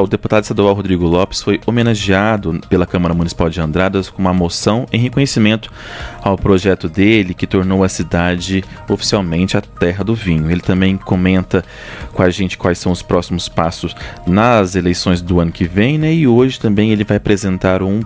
O deputado estadual Rodrigo Lopes foi homenageado pela Câmara Municipal de Andradas com uma moção em reconhecimento ao projeto dele, que tornou a cidade oficialmente a terra do vinho. Ele também comenta com a gente quais são os próximos passos nas eleições do ano que vem, né? E hoje também ele vai apresentar um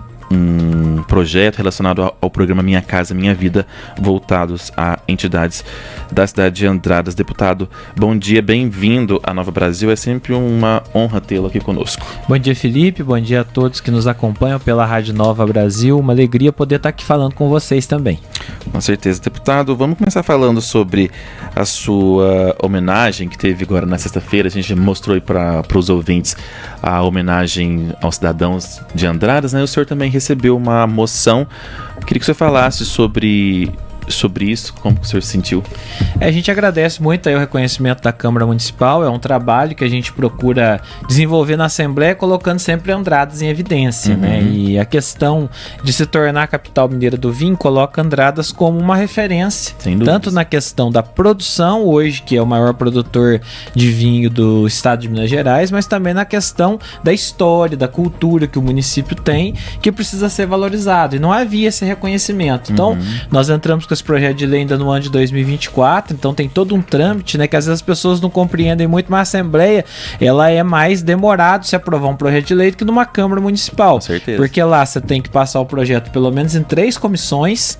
projeto relacionado ao programa Minha Casa Minha Vida, voltados a entidades da cidade de Andradas. Deputado, bom dia, bem-vindo à Nova Brasil, é sempre uma honra tê-lo aqui conosco. Bom dia, Felipe, bom dia a todos que nos acompanham pela Rádio Nova Brasil, uma alegria poder estar aqui falando com vocês também. Com certeza, deputado. Vamos começar falando sobre a sua homenagem que teve agora na sexta-feira. A gente mostrou aí para os ouvintes a homenagem aos cidadãos de Andradas, né? O senhor também recebeu uma moção. Queria que o senhor falasse sobre isso, como o senhor se sentiu? A gente agradece muito aí o reconhecimento da Câmara Municipal, é um trabalho que a gente procura desenvolver na Assembleia, colocando sempre Andradas em evidência, né? E a questão de se tornar a capital mineira do vinho coloca Andradas como uma referência, tanto na questão da produção, hoje que é o maior produtor de vinho do estado de Minas Gerais, mas também na questão da história, da cultura que o município tem, que precisa ser valorizado, e não havia esse reconhecimento. Então, nós entramos com esse projeto de lei ainda no ano de 2024, então tem todo um trâmite, né, que às vezes as pessoas não compreendem muito, mas a Assembleia, ela é mais demorado se aprovar um projeto de lei do que numa Câmara Municipal. Com certeza. Porque lá você tem que passar o projeto pelo menos em 3 comissões,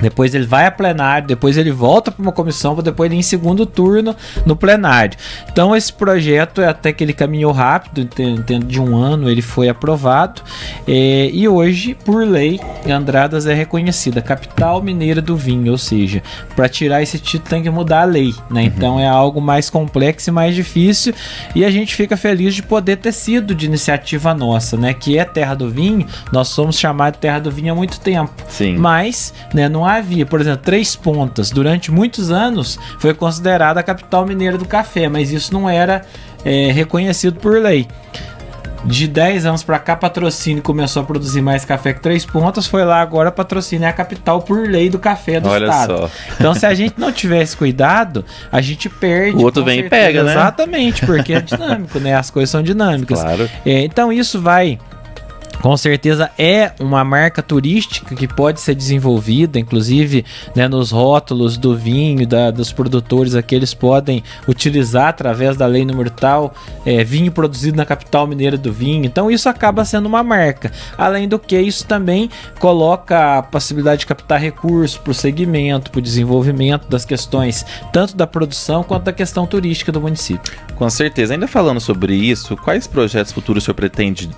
depois ele vai a plenário, depois ele volta para uma comissão, depois ele ir em segundo turno no plenário. Então esse projeto, até que ele caminhou rápido, dentro de um ano ele foi aprovado, e hoje, por lei, Andradas é reconhecida capital mineira do vinho, ou seja, para tirar esse título tem que mudar a lei, né? Então é algo mais complexo e mais difícil, e a gente fica feliz de poder ter sido de iniciativa nossa, né? Que é Terra do Vinho, nós somos chamados de Terra do Vinho há muito tempo. Sim. Mas, né, não havia, por exemplo, Três Pontas, durante muitos anos foi considerada a capital mineira do café, mas isso não era reconhecido por lei. De 10 anos para cá, Patrocínio começou a produzir mais café que Três Pontas, foi lá agora, Patrocínio é a capital por lei do café do estado. Olha só. Então, se a gente não tivesse cuidado, a gente perde. O outro vem certeza. E pega, né? Exatamente, porque é dinâmico, né? As coisas são dinâmicas. Claro. Então, isso vai... Com certeza é uma marca turística que pode ser desenvolvida, inclusive, né, nos rótulos do vinho, dos produtores aqui, eles podem utilizar através da lei número tal, vinho produzido na capital mineira do vinho. Então isso acaba sendo uma marca. Além do que, isso também coloca a possibilidade de captar recursos para o segmento, para o desenvolvimento das questões, tanto da produção quanto da questão turística do município. Com certeza. Ainda falando sobre isso, quais projetos futuros o senhor pretende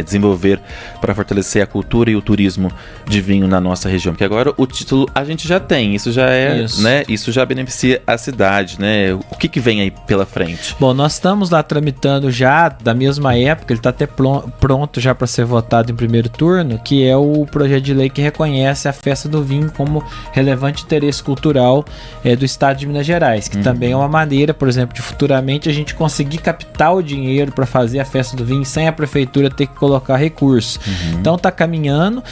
desenvolver para fortalecer a cultura e o turismo de vinho na nossa região? Porque agora o título a gente já tem, isso já é, né? Isso já beneficia a cidade, né? O que vem aí pela frente? Bom, nós estamos lá tramitando já da mesma época, ele está até pronto já para ser votado em primeiro turno, que é o projeto de lei que reconhece a festa do vinho como relevante interesse cultural do estado de Minas Gerais, que também é uma maneira, por exemplo, de futuramente a gente conseguir captar o dinheiro para fazer a festa do vinho sem a prefeitura ter que colocar recursos. Então tá caminhando.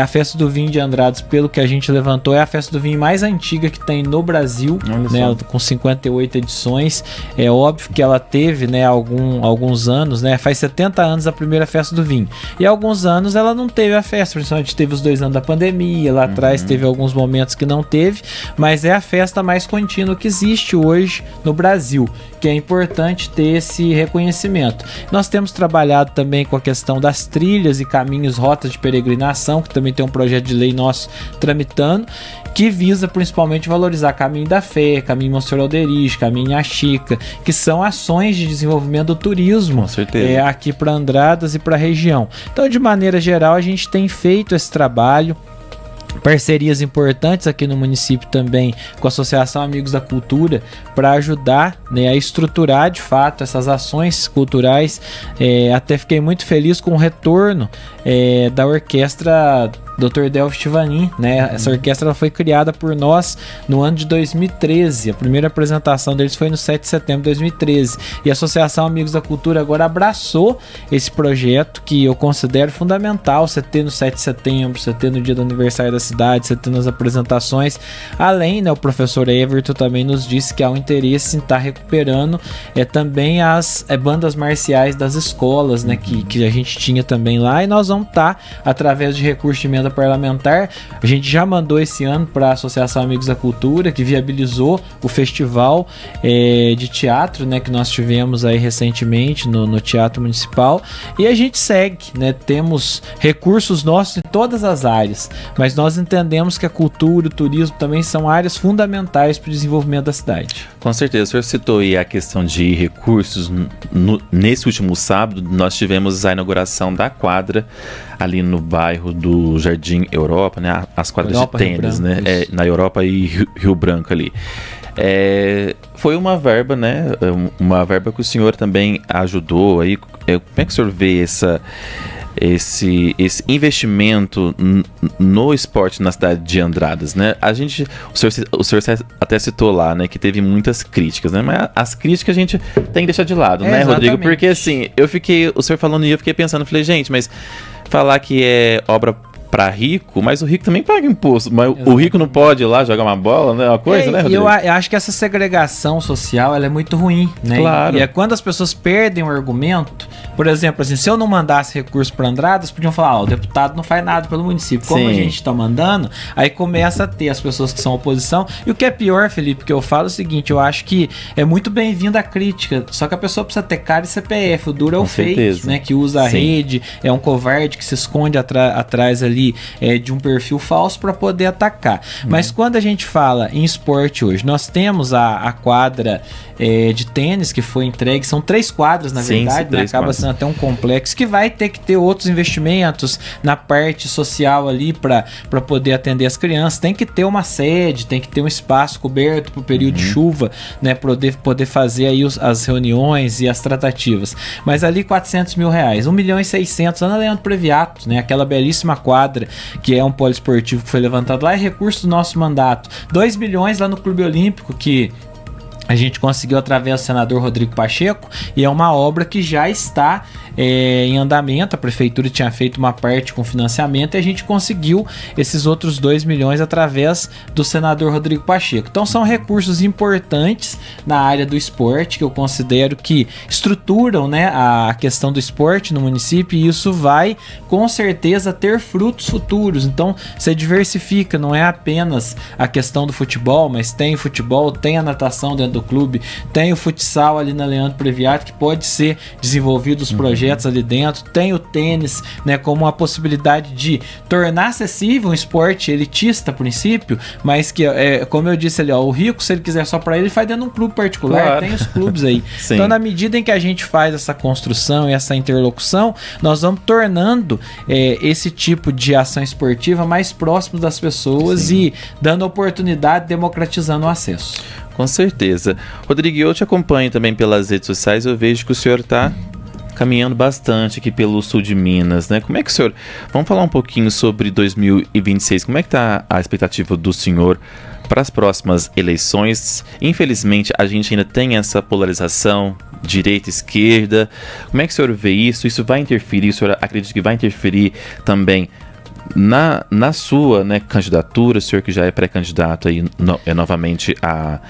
A festa do vinho de Andradas, pelo que a gente levantou, é a festa do vinho mais antiga que tem no Brasil, né, com 58 edições. É óbvio que ela teve, né, alguns anos, né, faz 70 anos a primeira festa do vinho, e alguns anos ela não teve a festa, principalmente teve os 2 anos da pandemia, lá atrás teve alguns momentos que não teve, mas é a festa mais contínua que existe hoje no Brasil, que é importante ter esse reconhecimento. Nós temos trabalhado também com a questão das trilhas e caminhos, rotas de peregrinação, que também tem um projeto de lei nosso tramitando, que visa principalmente valorizar Caminho da Fé, Caminho Monsenhor Alderich, Caminho Achica, que são ações de desenvolvimento do turismo aqui para Andradas e para a região. Então, de maneira geral, a gente tem feito esse trabalho, parcerias importantes aqui no município também com a Associação Amigos da Cultura, para ajudar, né, a estruturar de fato essas ações culturais. Até fiquei muito feliz com o retorno da orquestra Dr. Delfim Tivanin, né? Essa orquestra ela foi criada por nós no ano de 2013. A primeira apresentação deles foi no 7 de setembro de 2013. E a Associação Amigos da Cultura agora abraçou esse projeto, que eu considero fundamental você ter no 7 de setembro, você ter no dia do aniversário da cidade, você tendo as apresentações. Além, né, o professor Everton também nos disse que há um interesse em estar recuperando também as bandas marciais das escolas, né, que a gente tinha também lá, e nós vamos estar, através de recurso de emenda parlamentar, a gente já mandou esse ano para a Associação Amigos da Cultura, que viabilizou o festival de teatro, né, que nós tivemos aí recentemente no Teatro Municipal, e a gente segue, né, temos recursos nossos em todas as áreas, mas nós entendemos que a cultura, o turismo também são áreas fundamentais para o desenvolvimento da cidade. Com certeza, o senhor citou aí a questão de recursos. Nesse último sábado, nós tivemos a inauguração da quadra ali no bairro do Jardim Europa, né? As quadras Europa, de tênis, né? Na Europa e Rio Branco ali. Foi uma verba, né? Uma verba que o senhor também ajudou aí. Como é que o senhor vê esse investimento no esporte na cidade de Andradas, né? O senhor até citou lá, né, que teve muitas críticas, né? Mas as críticas a gente tem que deixar de lado, né, exatamente. Rodrigo? Porque assim, o senhor falando e eu fiquei pensando, falei, gente, mas falar que é obra para rico, mas o rico também paga imposto, mas exatamente. O rico não pode ir lá jogar uma bola, né? Uma coisa, né, Rodrigo? Eu acho que essa segregação social ela é muito ruim, né? Claro. E é quando as pessoas perdem o argumento, por exemplo, assim, se eu não mandasse recurso para Andradas, podiam falar, o deputado não faz nada pelo município. Como Sim. a gente tá mandando, aí começa a ter as pessoas que são oposição. E o que é pior, Felipe, que eu falo é o seguinte, eu acho que é muito bem-vinda a crítica, só que a pessoa precisa ter cara e CPF, o duro é o fake, né? Que usa a rede, é um covarde que se esconde atrás ali de um perfil falso para poder atacar. Mas quando a gente fala em esporte hoje, nós temos a quadra de tênis que foi entregue, são 3 quadras na verdade, né? Acaba sendo até um complexo que vai ter que ter outros investimentos na parte social ali para poder atender as crianças, tem que ter uma sede, tem que ter um espaço coberto para o período de chuva, né? Poder fazer aí as reuniões e as tratativas. Mas ali R$400 mil, 1.600.000 lá na Leandro Previato, né? Aquela belíssima quadra que é um poliesportivo que foi levantado lá, é recurso do nosso mandato. 2 milhões lá no Clube Olímpico, que a gente conseguiu através do senador Rodrigo Pacheco, e é uma obra que já está em andamento. A prefeitura tinha feito uma parte com financiamento e a gente conseguiu esses outros 2 milhões através do senador Rodrigo Pacheco. Então são recursos importantes na área do esporte que eu considero que estruturam, né, a questão do esporte no município, e isso vai com certeza ter frutos futuros. Então você diversifica, não é apenas a questão do futebol, mas tem futebol, tem a natação dentro do clube, tem o futsal ali na Leandro Previato que pode ser desenvolvido os projetos ali dentro, tem o tênis, né, como uma possibilidade de tornar acessível um esporte elitista a princípio, mas que, como eu disse ali, o rico, se ele quiser só para ele, faz dentro de um clube particular, claro. Tem os clubes aí. Então, na medida em que a gente faz essa construção e essa interlocução, nós vamos tornando esse tipo de ação esportiva mais próximo das pessoas Sim. e dando oportunidade, democratizando o acesso. Com certeza. Rodrigo, eu te acompanho também pelas redes sociais, eu vejo que o senhor está caminhando bastante aqui pelo sul de Minas, né? Como é que o senhor... Vamos falar um pouquinho sobre 2026. Como é que está a expectativa do senhor para as próximas eleições? Infelizmente, a gente ainda tem essa polarização direita e esquerda. Como é que o senhor vê isso? Isso vai interferir? O senhor acredita que vai interferir também na sua, né, candidatura? O senhor que já é pré-candidato aí novamente à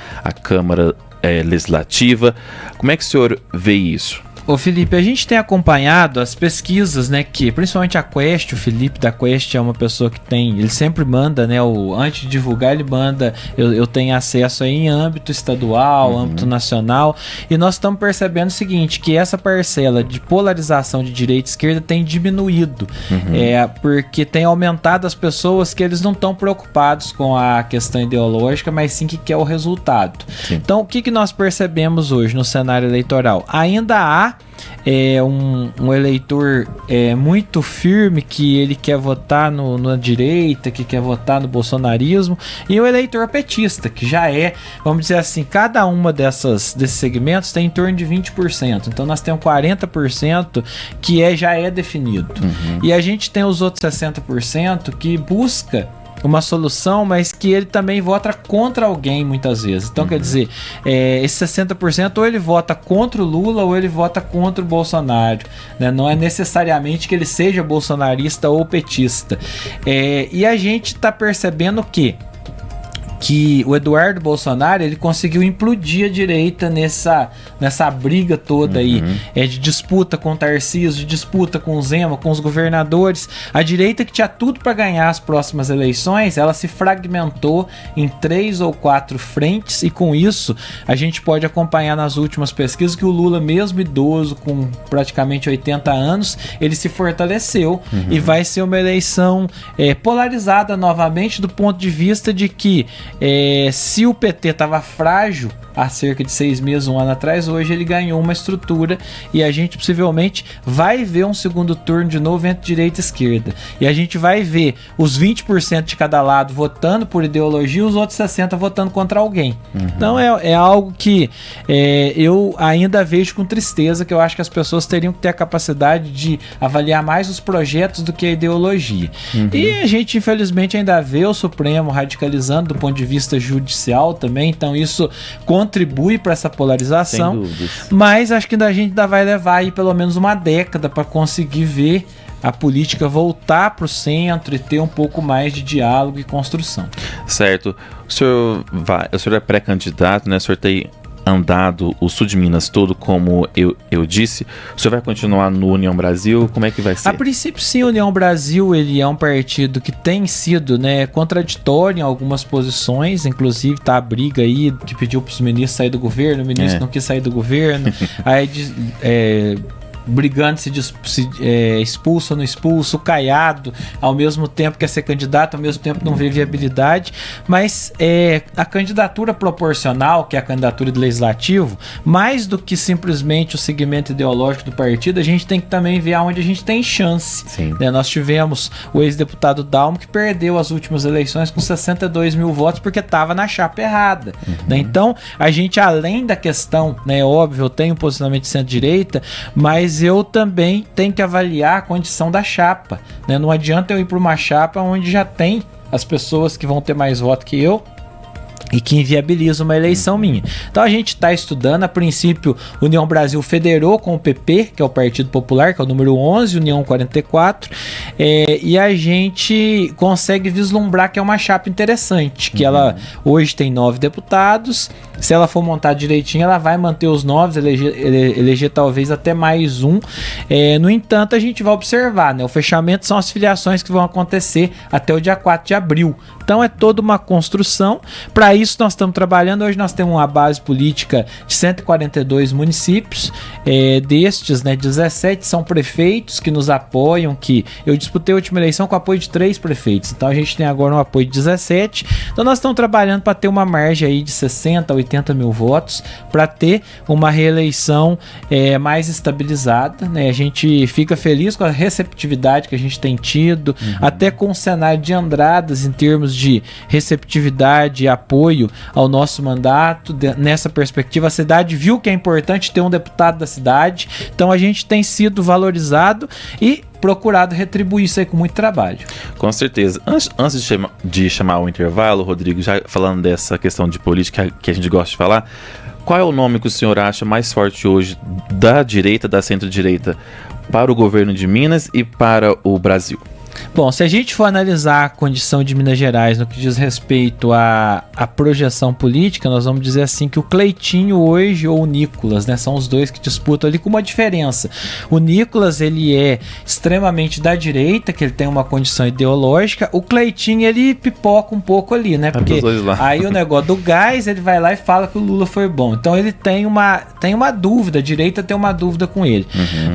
Câmara Legislativa. Como é que o senhor vê isso? Ô Felipe, a gente tem acompanhado as pesquisas, né, que principalmente a Quest, o Felipe da Quest é uma pessoa que ele sempre manda, né, antes de divulgar ele manda, eu tenho acesso aí em âmbito estadual, âmbito nacional, e nós estamos percebendo o seguinte, que essa parcela de polarização de direita e esquerda tem diminuído, porque tem aumentado as pessoas que eles não estão preocupados com a questão ideológica, mas sim que quer o resultado. Sim. Então, o que nós percebemos hoje no cenário eleitoral? Ainda há um eleitor muito firme que ele quer votar na direita, que quer votar no bolsonarismo, e o eleitor petista, que já vamos dizer assim, cada uma desses segmentos tem em torno de 20%. Então nós temos 40% que já é definido. E a gente tem os outros 60% que busca uma solução, mas que ele também vota contra alguém muitas vezes. Então, quer dizer, esse 60% ou ele vota contra o Lula ou ele vota contra o Bolsonaro, né? Não é necessariamente que ele seja bolsonarista ou petista. E a gente está percebendo que o Eduardo Bolsonaro, ele conseguiu implodir a direita nessa briga toda aí, de disputa com o Tarcísio, de disputa com o Zema, com os governadores. A direita, que tinha tudo para ganhar as próximas eleições, ela se fragmentou em 3 ou 4 frentes, e com isso a gente pode acompanhar nas últimas pesquisas que o Lula, mesmo idoso, com praticamente 80 anos, ele se fortaleceu, e vai ser uma eleição polarizada novamente, do ponto de vista de que se o PT estava frágil há cerca de 6 meses, 1 ano atrás, hoje ele ganhou uma estrutura, e a gente possivelmente vai ver um segundo turno de novo entre direita e esquerda, e a gente vai ver os 20% de cada lado votando por ideologia, os outros 60% votando contra alguém. Então é algo que eu ainda vejo com tristeza, que eu acho que as pessoas teriam que ter a capacidade de avaliar mais os projetos do que a ideologia. E a gente infelizmente ainda vê o Supremo radicalizando do ponto de vista judicial também, então isso contribui para essa polarização, mas acho que a gente ainda vai levar aí pelo menos uma década para conseguir ver a política voltar para o centro e ter um pouco mais de diálogo e construção. Certo. O senhor é pré-candidato, né? O senhor tem andado o sul de Minas todo, como eu disse. O senhor vai continuar no União Brasil? Como é que vai ser? A princípio, sim, o União Brasil, ele é um partido que tem sido, né, contraditório em algumas posições, inclusive tá a briga aí que pediu para os ministros sair do governo, o ministro não quis sair do governo, aí brigando, se expulso ou não expulso, Caiado, ao mesmo tempo quer ser candidato, ao mesmo tempo não vê viabilidade, mas a candidatura proporcional, que é a candidatura do legislativo, mais do que simplesmente o segmento ideológico do partido, a gente tem que também ver aonde a gente tem chance. Né? Nós tivemos o ex-deputado Dalmo, que perdeu as últimas eleições com 62 mil votos porque estava na chapa errada. Né? Então, a gente, além da questão, né, óbvio, eu tenho um posicionamento de centro-direita, mas eu também tenho que avaliar a condição da chapa, né? Não adianta eu ir para uma chapa onde já tem as pessoas que vão ter mais voto que eu e que inviabiliza uma eleição minha. Então a gente está estudando. A princípio, União Brasil federou com o PP, que é o Partido Popular, que é o número 11, União 44, e a gente consegue vislumbrar que é uma chapa interessante, que ela hoje tem 9 deputados. Se ela for montar direitinho, ela vai manter os 9, eleger talvez até mais um. No entanto, a gente vai observar, né? O fechamento são as filiações que vão acontecer até o dia 4 de abril. Então é toda uma construção. Para isso nós estamos trabalhando. Hoje nós temos uma base política de 142 municípios. Destes, né, 17 são prefeitos que nos apoiam, que eu disputei a última eleição com apoio de 3 prefeitos. Então a gente tem agora um apoio de 17. Então nós estamos trabalhando para ter uma margem aí de 60 a 80 mil votos, para ter uma reeleição mais estabilizada, né? A gente fica feliz com a receptividade que a gente tem tido, até com o cenário de Andradas em termos de receptividade e apoio ao nosso mandato. Nessa perspectiva, a cidade viu que é importante ter um deputado da cidade, então a gente tem sido valorizado e procurado retribuir isso aí com muito trabalho. Com certeza. Antes de chamar o intervalo, Rodrigo, já falando dessa questão de política que a gente gosta de falar, qual é o nome que o senhor acha mais forte hoje da direita, da centro-direita, para o governo de Minas e para o Brasil? Bom, se a gente for analisar a condição de Minas Gerais no que diz respeito à projeção política, nós vamos dizer assim que o Cleitinho hoje ou o Nicolas, né, são os dois que disputam ali, com uma diferença. O Nicolas, ele é extremamente da direita, que ele tem uma condição ideológica. O Cleitinho, ele pipoca um pouco ali, né, porque aí o negócio do gás, ele vai lá e fala que o Lula foi bom. Então ele tem uma dúvida, a direita tem uma dúvida com ele.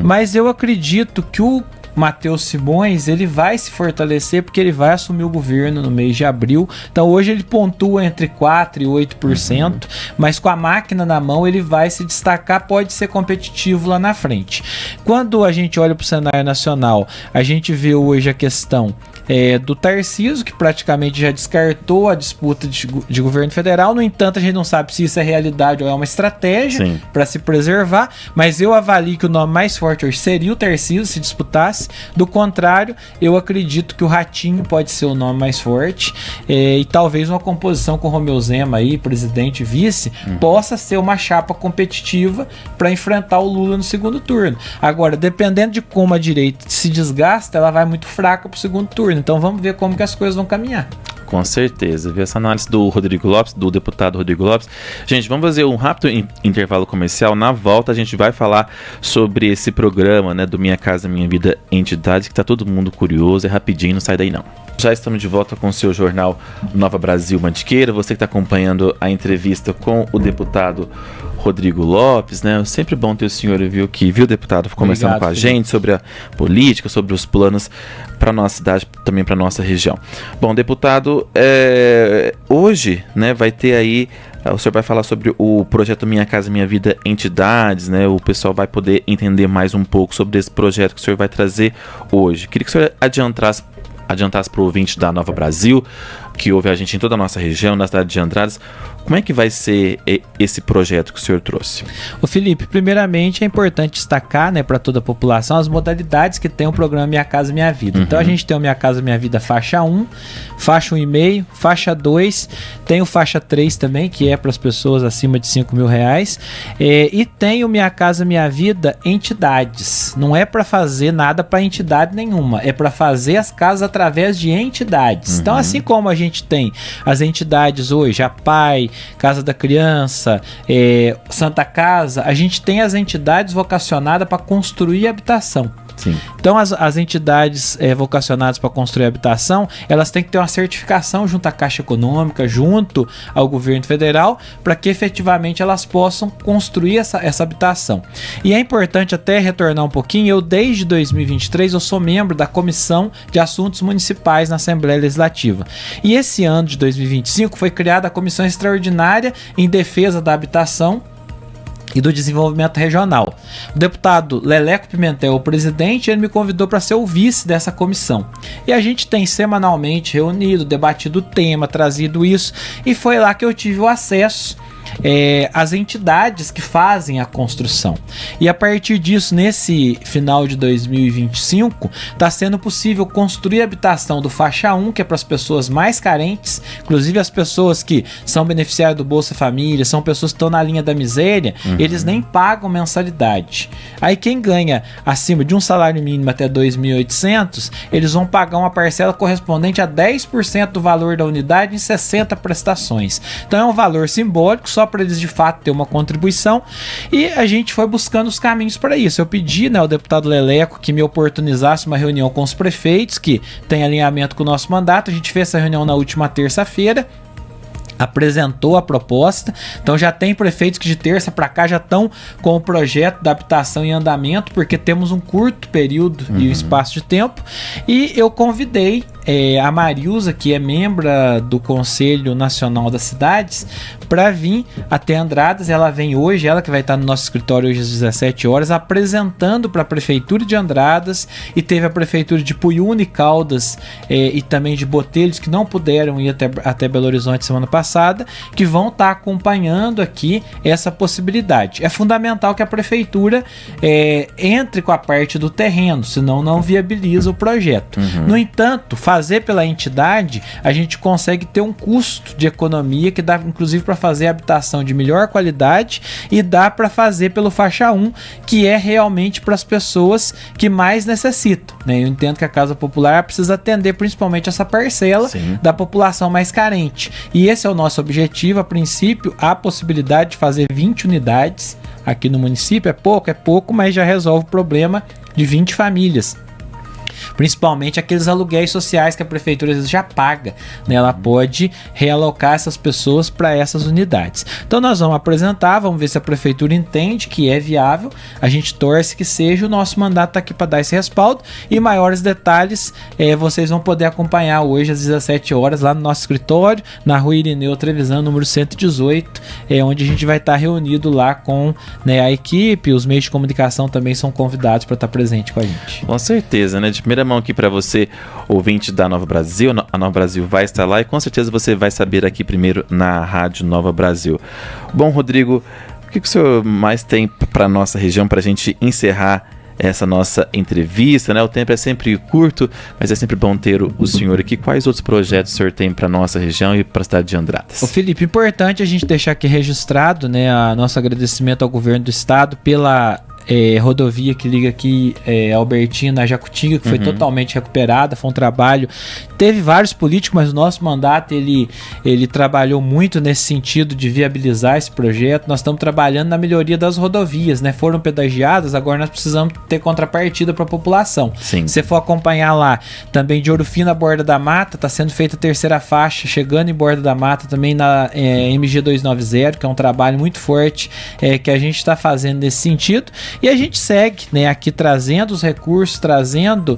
Mas eu acredito que o Matheus Simões, ele vai se fortalecer porque ele vai assumir o governo no mês de abril. Então hoje ele pontua entre 4% e 8%, mas com a máquina na mão ele vai se destacar, pode ser competitivo lá na frente. Quando a gente olha para o cenário nacional, a gente vê hoje a questão do Tarcísio, que praticamente já descartou a disputa de governo federal. No entanto, a gente não sabe se isso é realidade ou é uma estratégia para se preservar, mas eu avalio que o nome mais forte hoje seria o Tarcísio se disputasse. Do contrário, eu acredito que o Ratinho pode ser o nome mais forte, e talvez uma composição com o Romeu Zema aí, presidente e vice, possa ser uma chapa competitiva para enfrentar o Lula no segundo turno. Agora, dependendo de como a direita se desgasta, ela vai muito fraca pro segundo turno. Então vamos ver como que as coisas vão caminhar. Com certeza. Vi essa análise do Rodrigo Lopes, do deputado Rodrigo Lopes. Gente, vamos fazer um rápido intervalo comercial. Na volta a gente vai falar sobre esse programa, né, do Minha Casa Minha Vida Entidades, que tá todo mundo curioso. É rapidinho, não sai daí não. Já estamos de volta com o seu jornal Nova Brasil Mantiqueira. Você que está acompanhando a entrevista com o deputado Rodrigo Lopes, né? Sempre bom ter o senhor, viu, deputado, conversando com a gente sobre a política, sobre os planos para nossa cidade, também para nossa região. Bom, deputado, hoje, né, vai ter aí, o senhor vai falar sobre o projeto Minha Casa Minha Vida Entidades, né? O pessoal vai poder entender mais um pouco sobre esse projeto que o senhor vai trazer hoje. Queria que o senhor adiantasse para o ouvinte da Nova Brasil, que ouve a gente em toda a nossa região, na cidade de Andradas, como é que vai ser esse projeto que o senhor trouxe? Ô Felipe, primeiramente é importante destacar, né, para toda a população as modalidades que tem o programa Minha Casa Minha Vida. Então a gente tem o Minha Casa Minha Vida faixa 1, faixa 1,5, faixa 2, tem o faixa 3 também, que é para as pessoas acima de R$5.000, e tem o Minha Casa Minha Vida Entidades. Não é para fazer nada para entidade nenhuma, é para fazer as casas através de entidades. Então, assim como a gente tem as entidades hoje, a PAI, Casa da Criança, Santa Casa, a gente tem as entidades vocacionadas para construir habitação. Sim. Então as entidades vocacionadas para construir habitação, elas têm que ter uma certificação junto à Caixa Econômica, junto ao governo federal, para que efetivamente elas possam construir essa habitação. E é importante até retornar um pouquinho, eu desde 2023 eu sou membro da Comissão de Assuntos Municipais na Assembleia Legislativa. E esse ano de 2025 foi criada a Comissão Extraordinária em Defesa da Habitação e do Desenvolvimento Regional. O deputado Leleco Pimentel, o presidente, ele me convidou para ser o vice dessa comissão. E a gente tem semanalmente reunido, debatido o tema, trazido isso, e foi lá que eu tive o acesso as entidades que fazem a construção. E a partir disso, nesse final de 2025, está sendo possível construir habitação do faixa 1, que é para as pessoas mais carentes, inclusive as pessoas que são beneficiárias do Bolsa Família, são pessoas que estão na linha da miséria, eles nem pagam mensalidade. Aí quem ganha acima de um salário mínimo até 2.800, eles vão pagar uma parcela correspondente a 10% do valor da unidade em 60 prestações. Então é um valor simbólico, só para eles de fato ter uma contribuição, e a gente foi buscando os caminhos para isso. Eu pedi, né, ao deputado Leleco que me oportunizasse uma reunião com os prefeitos que tem alinhamento com o nosso mandato. A gente fez essa reunião na última terça-feira, apresentou a proposta, então já tem prefeitos que de terça para cá já estão com o projeto da habitação em andamento, porque temos um curto período e espaço de tempo, e eu convidei a Marilza, que é membra do Conselho Nacional das Cidades, para vir até Andradas. Ela vem hoje, ela que vai estar no nosso escritório hoje às 17 horas, apresentando para a Prefeitura de Andradas, e teve a Prefeitura de Puyuna e Caldas e também de Botelhos, que não puderam ir até Belo Horizonte semana passada, que vão estar acompanhando aqui essa possibilidade. É fundamental que a Prefeitura entre com a parte do terreno, senão não viabiliza o projeto. No entanto, fazer pela entidade, a gente consegue ter um custo de economia que dá inclusive para fazer habitação de melhor qualidade, e dá para fazer pelo faixa 1, que é realmente para as pessoas que mais necessitam, né? Eu entendo que a Casa Popular precisa atender principalmente essa parcela da população mais carente, e esse é o nosso objetivo. A princípio, há a possibilidade de fazer 20 unidades aqui no município. É pouco, mas já resolve o problema de 20 famílias. Principalmente aqueles aluguéis sociais que a prefeitura às vezes já paga, né? Ela pode realocar essas pessoas para essas unidades. Então nós vamos apresentar, vamos ver se a prefeitura entende que é viável. A gente torce que seja. O nosso mandato está aqui para dar esse respaldo, e maiores detalhes vocês vão poder acompanhar hoje às 17 horas lá no nosso escritório, na Rua Irineu Trevisan, número 118, onde a gente vai estar reunido lá com, né, a equipe. Os meios de comunicação também são convidados para estar presente com a gente. Com certeza, né? De primeira mão aqui para você, ouvinte da Nova Brasil. A Nova Brasil vai estar lá e com certeza você vai saber aqui primeiro na Rádio Nova Brasil. Bom, Rodrigo, o que o senhor mais tem para nossa região para a gente encerrar essa nossa entrevista, né? O tempo é sempre curto, mas é sempre bom ter o senhor aqui. Quais outros projetos o senhor tem para nossa região e para a cidade de Andradas? Ô Felipe, importante a gente deixar aqui registrado, né, nosso agradecimento ao governo do estado pela rodovia que liga aqui Albertina a Jacutinga, que foi totalmente recuperada. Foi um trabalho, teve vários políticos, mas o nosso mandato ele trabalhou muito nesse sentido de viabilizar esse projeto. Nós estamos trabalhando na melhoria das rodovias, né? Foram pedagiadas, agora nós precisamos ter contrapartida para a população. Sim. Se você for acompanhar lá, também de Ouro Fino a Borda da Mata, está sendo feita a terceira faixa, chegando em Borda da Mata também na MG 290, que é um trabalho muito forte que a gente está fazendo nesse sentido. E a gente segue, né, aqui trazendo os recursos, trazendo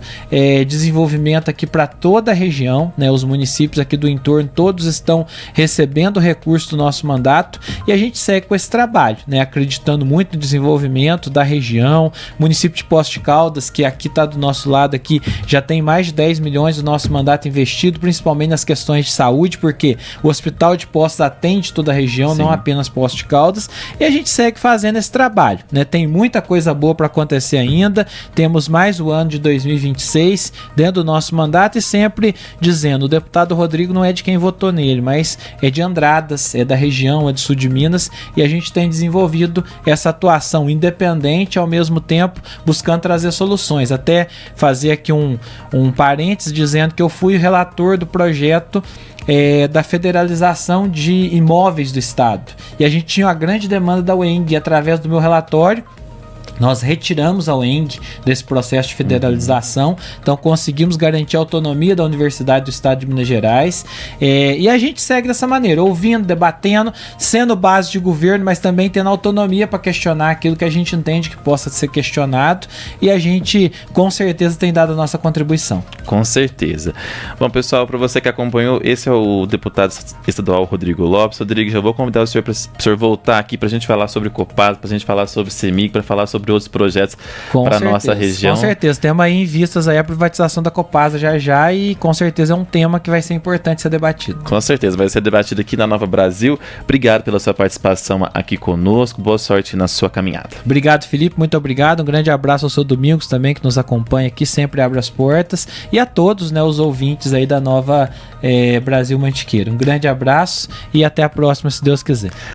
desenvolvimento aqui para toda a região, né, os municípios aqui do entorno, todos estão recebendo recursos do nosso mandato e a gente segue com esse trabalho, né, acreditando muito no desenvolvimento da região. Município de Poços de Caldas, que aqui está do nosso lado, aqui já tem mais de 10 milhões do nosso mandato investido, principalmente nas questões de saúde, porque o Hospital de Poços atende toda a região, Sim. não apenas Poços de Caldas, e a gente segue fazendo esse trabalho, né, tem muita coisa boa para acontecer ainda. Temos mais o ano de 2026 dentro do nosso mandato e sempre dizendo, o deputado Rodrigo não é de quem votou nele, mas é de Andradas, é da região, é do sul de Minas, e a gente tem desenvolvido essa atuação independente, ao mesmo tempo buscando trazer soluções. Até fazer aqui um parênteses dizendo que eu fui o relator do projeto da federalização de imóveis do estado, e a gente tinha uma grande demanda da UENG, e através do meu relatório nós retiramos a UENG desse processo de federalização, então conseguimos garantir a autonomia da Universidade do Estado de Minas Gerais, e a gente segue dessa maneira, ouvindo, debatendo, sendo base de governo, mas também tendo autonomia para questionar aquilo que a gente entende que possa ser questionado, e a gente com certeza tem dado a nossa contribuição. Com certeza. Bom, pessoal, para você que acompanhou, esse é o deputado estadual Rodrigo Lopes. Rodrigo, já vou convidar o senhor para o senhor voltar aqui para a gente falar sobre Copasa, para a gente falar sobre CEMIG, para falar sobre outros projetos para a nossa região. Com certeza, temos aí em vistas aí a privatização da Copasa já e com certeza é um tema que vai ser importante ser debatido. Com certeza, vai ser debatido aqui na Nova Brasil. Obrigado pela sua participação aqui conosco, boa sorte na sua caminhada. Obrigado, Felipe, muito obrigado, um grande abraço ao seu Domingos também, que nos acompanha aqui, sempre abre as portas, e a todos, né, os ouvintes aí da Nova Brasil Mantiqueira. Um grande abraço e até a próxima, se Deus quiser.